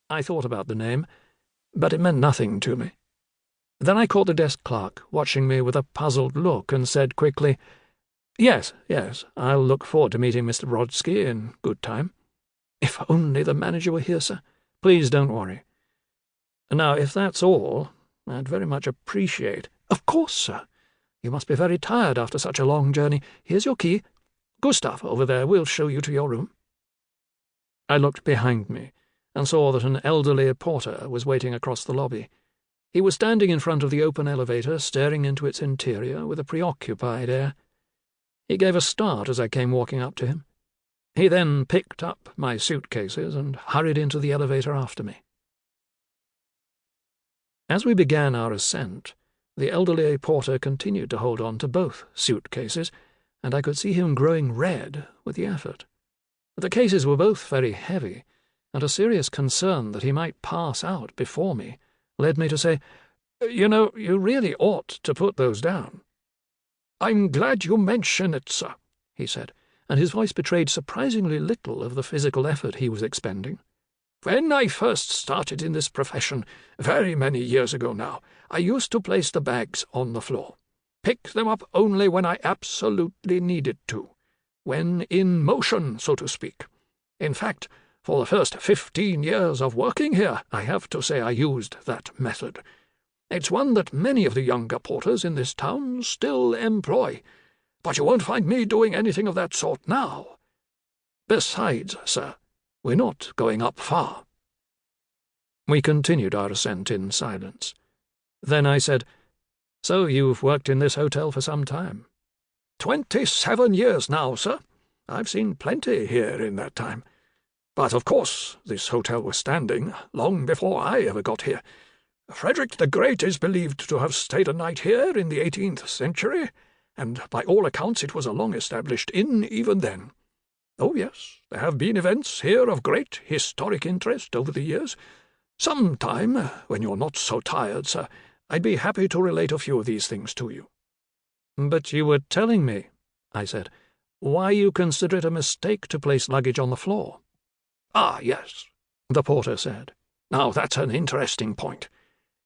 I thought about the name, but it meant nothing to me. Then I caught the desk clerk watching me with a puzzled look and said quickly, Yes, I'll look forward to meeting Mr. Brodsky in good time. If only the manager were here, sir. Please don't worry. Now, if that's all, I'd very much appreciate— Of course, sir. You must be very tired after such a long journey. Here's your key. Gustav, over there, will show you to your room. I looked behind me and saw that an elderly porter was waiting across the lobby. He was standing in front of the open elevator, staring into its interior with a preoccupied air. He gave a start as I came walking up to him. He then picked up my suitcases and hurried into the elevator after me. As we began our ascent, the elderly porter continued to hold on to both suitcases, and I could see him growing red with the effort. The cases were both very heavy, and a serious concern that he might pass out before me led me to say, You know, you really ought to put those down. I'm glad you mention it, sir, he said, and his voice betrayed surprisingly little of the physical effort he was expending. When I first started in this profession, very many years ago now, I used to place the bags on the floor. Pick them up only when I absolutely needed to. When in motion, so to speak. In fact, for the first 15 years of working here, I have to say I used that method. It's one that many of the younger porters in this town still employ, but you won't find me doing anything of that sort now. Besides, sir, we're not going up far. We continued our ascent in silence. Then I said, So you've worked in this hotel for some time? 27 years now, sir. I've seen plenty here in that time. But of course, this hotel was standing long before I ever got here. Frederick the Great is believed to have stayed a night here in the 18th century, and by all accounts it was a long-established inn even then. Oh yes, there have been events here of great historic interest over the years. Some time, when you're not so tired, sir, I'd be happy to relate a few of these things to you. But you were telling me, I said, why you consider it a mistake to place luggage on the floor. Ah, yes, the porter said. Now that's an interesting point.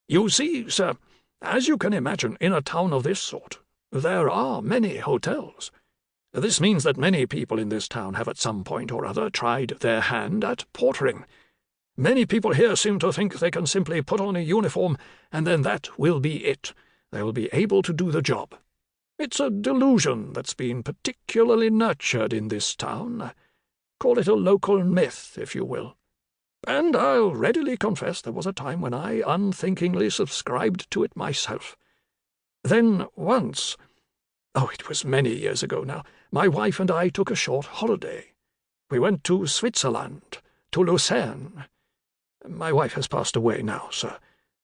You see, sir, as you can imagine, in a town of this sort, there are many hotels. This means that many people in this town have at some point or other tried their hand at portering. Many people here seem to think they can simply put on a uniform, and then that will be it. They will be able to do the job. It's a delusion that's been particularly nurtured in this town. Call it a local myth, if you will. And I'll readily confess there was a time when I unthinkingly subscribed to it myself. Then once, it was many years ago now, my wife and I took a short holiday. We went to Switzerland, to Lucerne. My wife has passed away now, sir,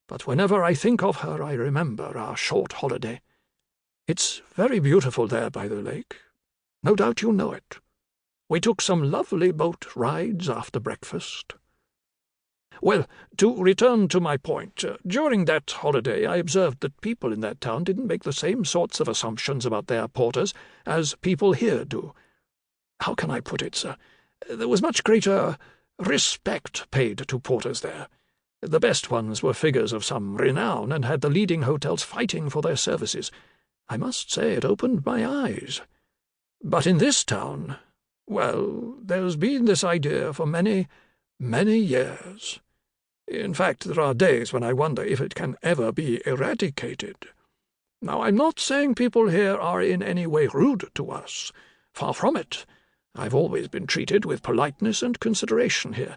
but whenever I think of her I remember our short holiday. It's very beautiful there by the lake. No doubt you know it. We took some lovely boat rides after breakfast. Well, to return to my point, during that holiday I observed that people in that town didn't make the same sorts of assumptions about their porters as people here do. How can I put it, sir? There was much greater respect paid to porters there. The best ones were figures of some renown and had the leading hotels fighting for their services. I must say it opened my eyes. But in this town, well, there's been this idea for many, many years. In fact, there are days when I wonder if it can ever be eradicated. Now, I'm not saying people here are in any way rude to us. Far from it. I've always been treated with politeness and consideration here.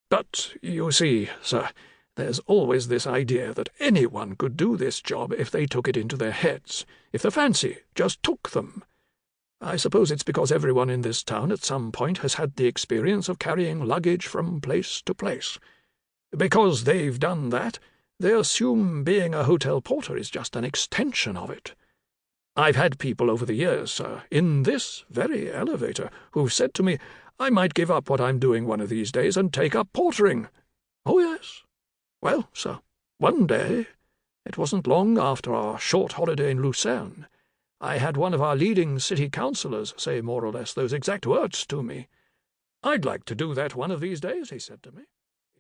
But, you see, sir, there's always this idea that anyone could do this job if they took it into their heads, if the fancy just took them. I suppose it's because everyone in this town at some point has had the experience of carrying luggage from place to place. Because they've done that, they assume being a hotel porter is just an extension of it. I've had people over the years, sir, in this very elevator, who've said to me, I might give up what I'm doing one of these days and take up portering. Oh, yes. Well, sir, one day, it wasn't long after our short holiday in Lucerne, I had one of our leading city councillors say more or less those exact words to me. I'd like to do that one of these days, he said to me.